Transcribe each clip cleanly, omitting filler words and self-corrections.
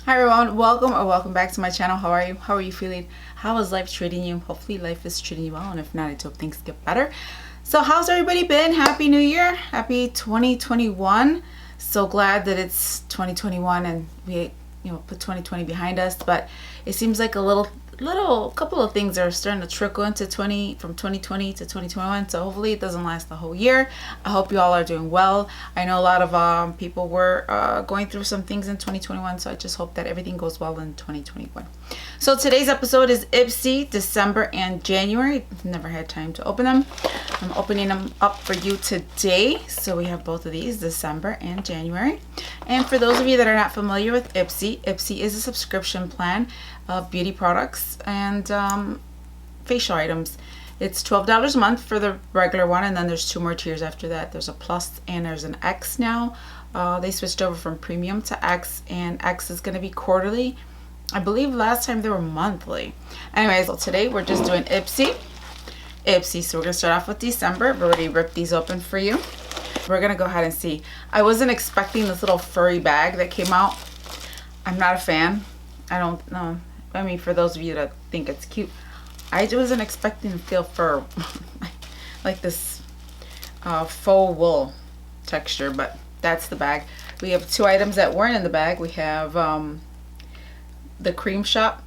Hi everyone, welcome or welcome back to my channel. How are you? How are you feeling? How is life treating you? Hopefully life is treating you well, and if not, I hope things get better. So how's everybody been? Happy New Year. Happy 2021. So glad that it's 2021 and we put 2020 behind us, but it seems like a couple of things are starting to trickle into from 2020 to 2021. So hopefully it doesn't last the whole year. I hope you all are doing well. I know a lot of people were going through some things in 2021, so I just hope that everything goes well in 2021. So today's episode is Ipsy, December and January. Never had time to open them. I'm opening them up for you today. So we have both of these, December and January. And for those of you that are not familiar with Ipsy, Ipsy is a subscription plan of beauty products and facial items. It's $12 a month for the regular one, and then there's two more tiers after that. There's a Plus and there's an X now. They switched over from Premium to X, and X is going to be quarterly. I believe last time they were monthly. Anyways, so today we're just doing Ipsy. So we're going to start off with December. I've already ripped these open for you. We're going to go ahead and see. I wasn't expecting this little furry bag that came out. I'm not a fan. I don't know. I mean, for those of you that think it's cute, I wasn't expecting to feel fur. Like this faux wool texture, but that's the bag. We have two items that weren't in the bag. We have the Creme Shop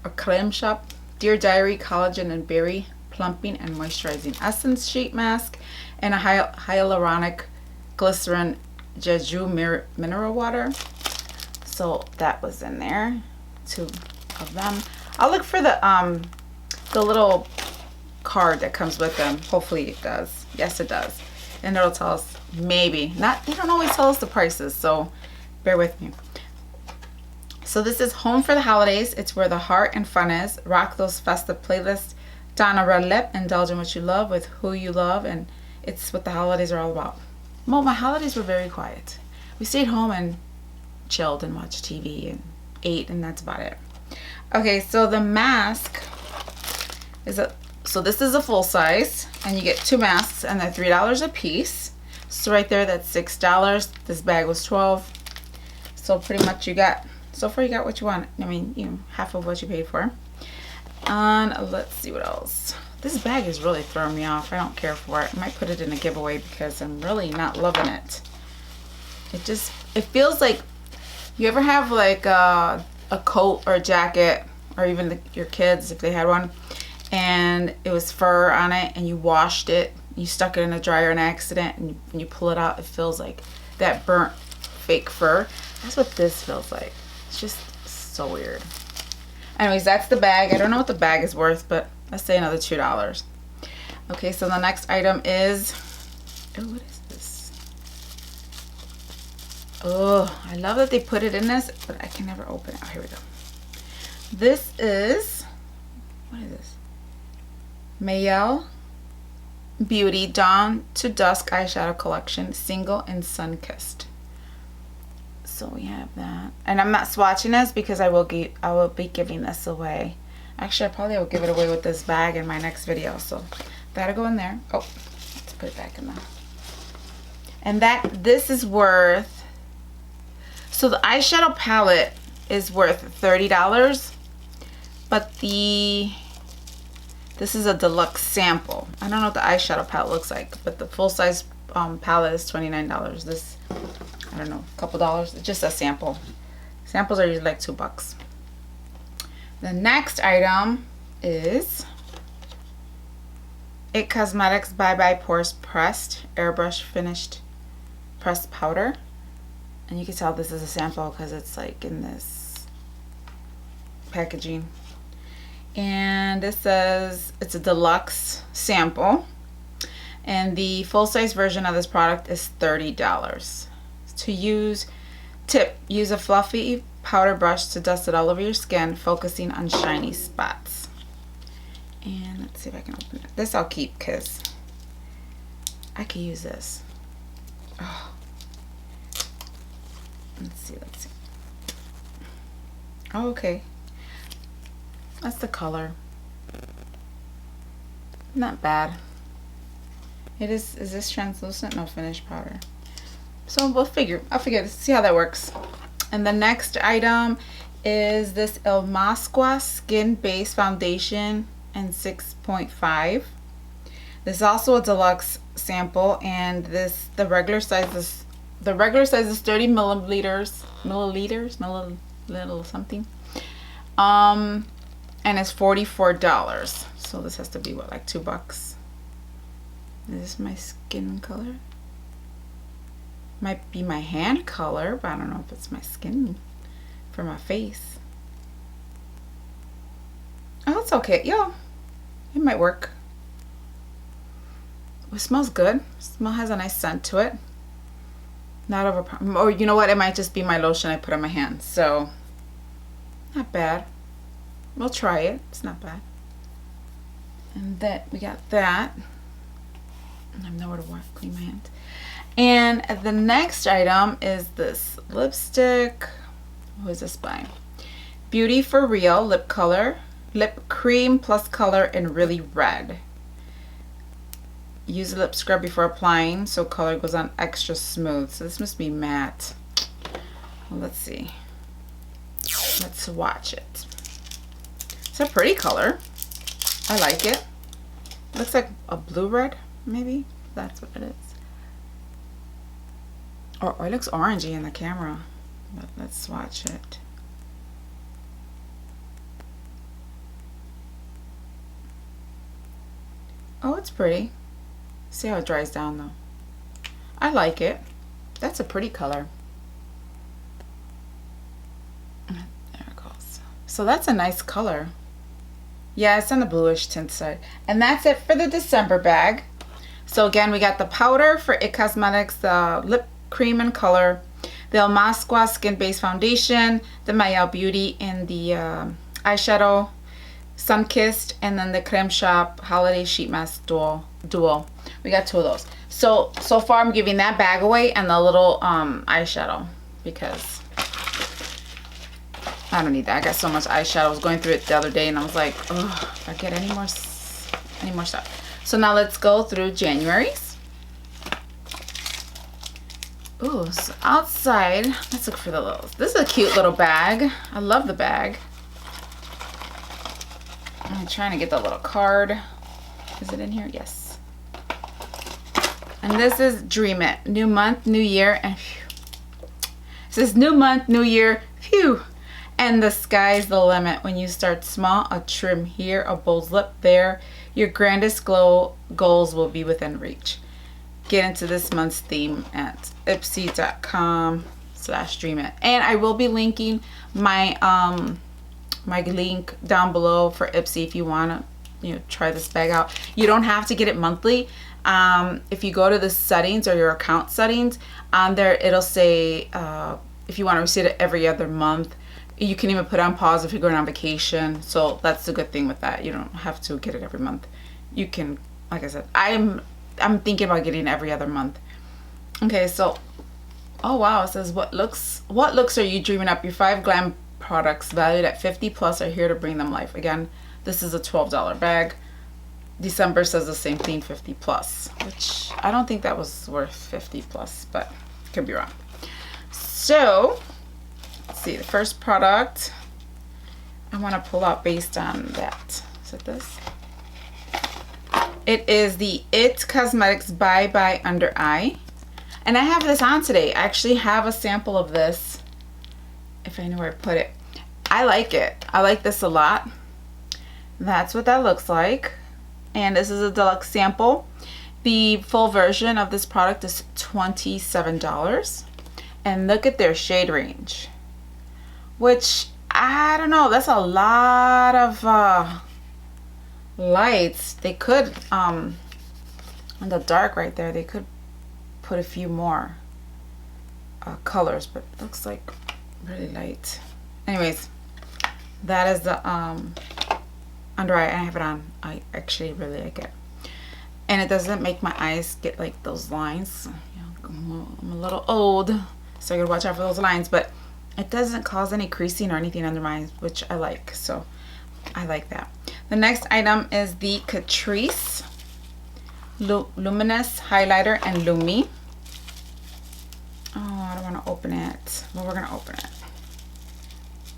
Dear Diary Collagen and Berry Plumping and Moisturizing Essence Sheet Mask, and a Hyaluronic Glycerin Jeju Mineral Water. So that was in there, two of them. I'll look for the little card that comes with them. Hopefully it does. Yes, it does. And it'll tell us, maybe. They don't always tell us the prices, so bear with me. So this is Home for the Holidays. It's where the heart and fun is. Rock those festive playlists. Donna Red Lip, indulge in what you love with who you love, and it's what the holidays are all about. Well, my holidays were very quiet. We stayed home and chilled and watched TV and ate, and that's about it. Okay, so the mask so this is a full size, and you get two masks, and they're $3 a piece. So right there, that's $6. This bag was $12. So pretty much so far you got what you want. I mean, half of what you paid for. And let's see what else. This bag is really throwing me off. I don't care for it. I might put it in a giveaway because I'm really not loving it. It feels like, you ever have like a coat or a jacket, or even your kids if they had one, and it was fur on it, and you washed it, you stuck it in a dryer in accident, and when you pull it out, it feels like that burnt fake fur. That's what this feels like. It's just so weird. Anyways, that's the bag. I don't know what the bag is worth, but let's say another $2. Okay, so the next item is, what is this? Oh, I love that they put it in this, but I can never open it. Oh, here we go. This is, what is this? Mayel Beauty Dawn to Dusk Eyeshadow Collection, Single and Sun-Kissed. So we have that. And I'm not swatching this because I will be giving this away. Actually, I probably will give it away with this bag in my next video. So that'll go in there. Oh, let's put it back in there. And this is worth, so the eyeshadow palette is worth $30, but this is a deluxe sample. I don't know what the eyeshadow palette looks like, but the full size palette is $29. This, I don't know, a couple dollars. It's just a sample. Samples are usually like $2. The next item is IT Cosmetics Bye Bye Pores Pressed Airbrush Finished Pressed Powder. And you can tell this is a sample because it's like in this packaging. And this says it's a deluxe sample. And the full-size version of this product is $30. To use, tip, use a fluffy powder brush to dust it all over your skin, focusing on shiny spots. And let's see if I can open it. This I'll keep because I can use this. Oh. Let's see. Oh, okay. That's the color. Not bad. Is this translucent? No, finished powder. So I'll figure this, see how that works. And the next item is this El Masqua Skin Base Foundation in 6.5. This is also a deluxe sample, and the regular size is 30 milliliters, something. And it's $44. So this has to be what, like $2? Is this my skin color? Might be my hand color, but I don't know if it's my skin for my face. Oh, it's okay. Yeah, it might work. It smells good. It smell has a nice scent to it. Not overpowering. Or you know what? It might just be my lotion I put on my hands. So, not bad. We'll try it. It's not bad. And then we got that. I have nowhere to clean my hands. And the next item is this lipstick. Who is this by? Beauty for Real lip color, lip cream plus color in really red. Use a lip scrub before applying so color goes on extra smooth. So this must be matte. Well, let's see. Let's swatch it. It's a pretty color. I like it. Looks like a blue red, maybe. That's what it is. Or it looks orangey in the camera. But let's swatch it. Oh, it's pretty. See how it dries down though. I like it. That's a pretty color. There it goes. So that's a nice color. Yeah, it's on the bluish tint side. And that's it for the December bag. So again, we got the powder for IT Cosmetics, the lip cream and color, the El Masqua Skin Base Foundation, the Mayal Beauty in the eyeshadow, Sunkissed, and then the Creme Shop Holiday Sheet Mask Duo. We got 2 of those. So far I'm giving that bag away and the little eyeshadow because I don't need that. I got so much eyeshadow. I was going through it the other day and I was like, oh, if I get any more stuff. So now let's go through January's. Ooh, so outside, let's look for the little, this is a cute little bag. I love the bag. I'm trying to get the little card. Is it in here? Yes. And this is Dream It. New month, new year, and phew. It says new month, new year, phew. And the sky's the limit. When you start small, a trim here, a bold lip there. Your grandest goals will be within reach. Get into this month's theme at ipsy.com/dreamit. And I will be linking my my link down below for Ipsy if you want to try this bag out. You don't have to get it monthly. If you go to the settings or your account settings on there, it'll say if you want to receive it every other month. You can even put on pause if you're going on vacation. So that's the good thing with that. You don't have to get it every month. You can, like I said, I'm thinking about getting it every other month. Okay, so oh wow, it says what looks are you dreaming up? Your 5 glam products valued at $50+ are here to bring them life. Again, this is a $12 bag. December says the same thing, $50+, which I don't think that was worth $50+, but could be wrong. So let's see, the first product I want to pull out based on that. Is it this? It is the IT Cosmetics Bye Bye Under Eye. And I have this on today. I actually have a sample of this, if I know where I put it. I like it. I like this a lot. That's what that looks like. And this is a deluxe sample. The full version of this product is $27. And look at their shade range. Which, I don't know, that's a lot of lights. They could, in the dark right there, they could put a few more colors, but it looks like really light. Anyways, that is the under eye. I have it on. I actually really like it, and it doesn't make my eyes get like those lines. I'm a little old, so I gotta watch out for those lines, but it doesn't cause any creasing or anything under my eyes, which I like. So I like that. The next item is the Catrice Luminous Highlighter and Lumi. Oh, I don't want to open it. Well, we're gonna open it.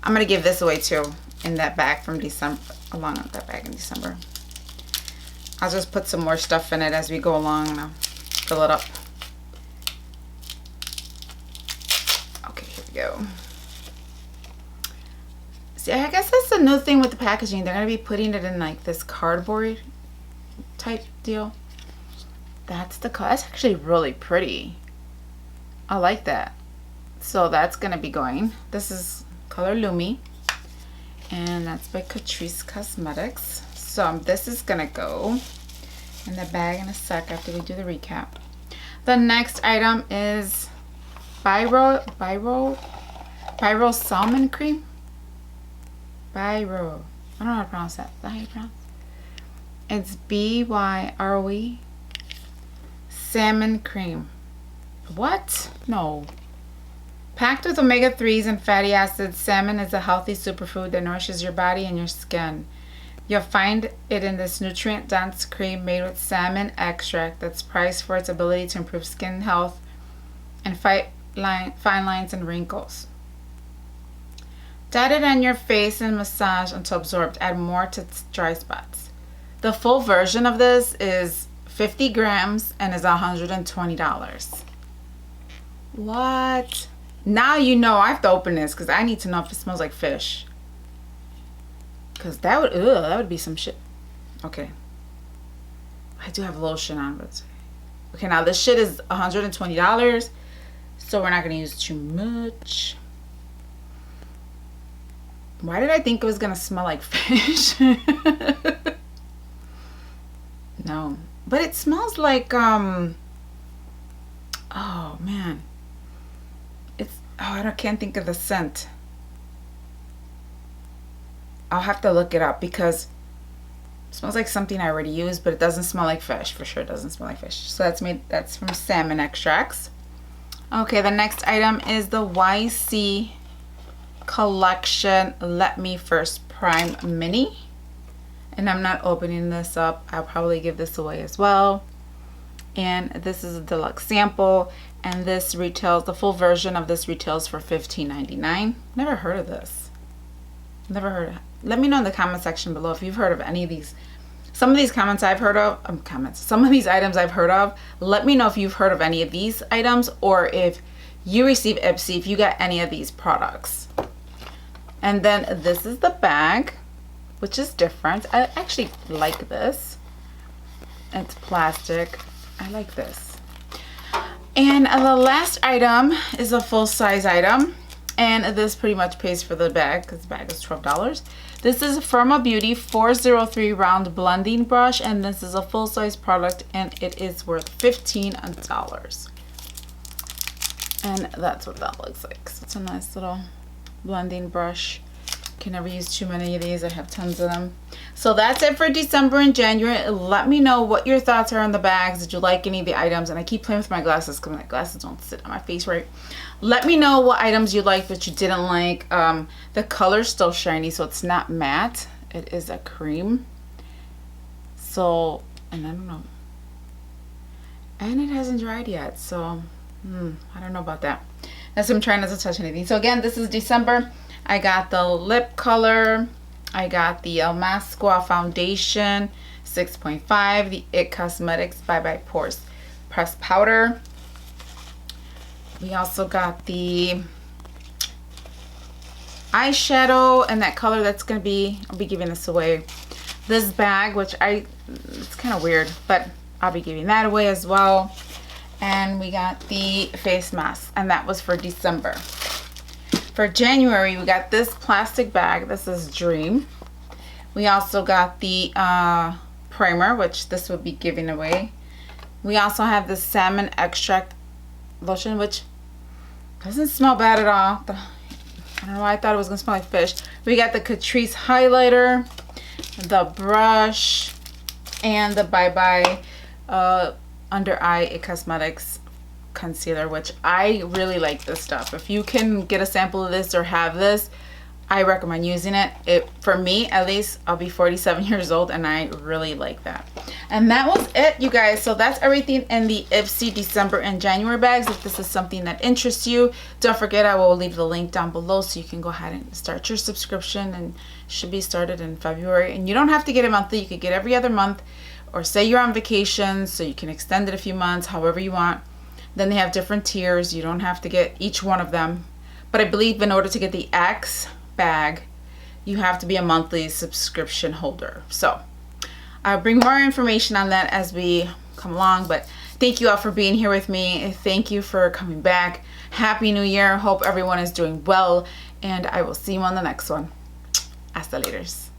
I'm gonna give this away too in that bag from December, along with that bag in December. I'll just put some more stuff in it as we go along and I'll fill it up. Okay, here we go. See, I guess that's the new thing with the packaging. They're gonna be putting it in like this cardboard type deal. That's the color. That's actually really pretty. I like that. So that's gonna be going. This is color Lumi, and that's by Catrice Cosmetics. So this is gonna go in the bag in a sec after we do the recap. The next item is Biro Salmon Cream. Biro. I don't know how to pronounce that. Is that how you pronounce it? It's BYROE Salmon Cream. What? No. Packed with omega-3s and fatty acids, salmon is a healthy superfood that nourishes your body and your skin. You'll find it in this nutrient-dense cream made with salmon extract that's prized for its ability to improve skin health and fight fine lines and wrinkles. Dab it on your face and massage until absorbed. Add more to dry spots. The full version of this is 50 grams and is $120. What? Now you know I have to open this because I need to know if it smells like fish. Because that would be some shit. Okay. I do have lotion on, but okay, now this shit is $120. So we're not going to use too much. Why did I think it was going to smell like fish? No. But it smells like, oh man. I can't think of the scent. I'll have to look it up because it smells like something I already used, but it doesn't smell like fish. For sure it doesn't smell like fish. So that's from salmon extracts. Okay, the next item is the YC Collection Let Me First Prime Mini. And I'm not opening this up. I'll probably give this away as well. And this is a deluxe sample, and this retails, the full version of this retails for $15.99. Never heard of this. Never heard of it. Let me know in the comment section below if you've heard of any of these. Some of these comments I've heard of, some of these items I've heard of. Let me know if you've heard of any of these items, or if you receive Ipsy, if you got any of these products. And then this is the bag, which is different. I actually like this. It's plastic. I like this. And the last item is a full-size item, and this pretty much pays for the bag because the bag is $12. This is Firma Beauty 403 round blending brush, and this is a full-size product, and it is worth $15. And that's what that looks like. So it's a nice little blending brush. Can never use too many of these. I have tons of them. So that's it for December and January. Let me know what your thoughts are on the bags. Did you like any of the items? And I keep playing with my glasses because my glasses don't sit on my face right. Let me know what items you liked, what you didn't like. The color's still shiny, so it's not matte. It is a cream. So, and I don't know. And it hasn't dried yet, so I don't know about that. That's why I'm trying not to touch anything. So again, this is December. I got the lip color. I got the El Masqua foundation 6.5, the It Cosmetics Bye Bye Pores pressed powder. We also got the eyeshadow and that color that's gonna be, I'll be giving this away. This bag, which it's kind of weird, but I'll be giving that away as well. And we got the face mask, and that was for December. For January, we got this plastic bag. This is Dream. We also got the primer, which this would be giving away. We also have the salmon extract lotion, which doesn't smell bad at all. I don't know why I thought it was gonna smell like fish. We got the Catrice highlighter, the brush, and the Bye Bye under eye It Cosmetics concealer, which I really like this stuff. If you can get a sample of this or have this, I recommend using it. For me, at least, I'll be 47 years old and I really like that. And that was it, you guys. So that's everything in the Ipsy December and January bags. If this is something that interests you, don't forget I will leave the link down below so you can go ahead and start your subscription, and should be started in February. And you don't have to get it monthly. You could get every other month, or say you're on vacation so you can extend it a few months, however you want. Then they have different tiers. You don't have to get each one of them. But I believe in order to get the X bag, you have to be a monthly subscription holder. So I'll bring more information on that as we come along, but thank you all for being here with me. Thank you for coming back. Happy New Year. Hope everyone is doing well, and I will see you on the next one. Hasta laters.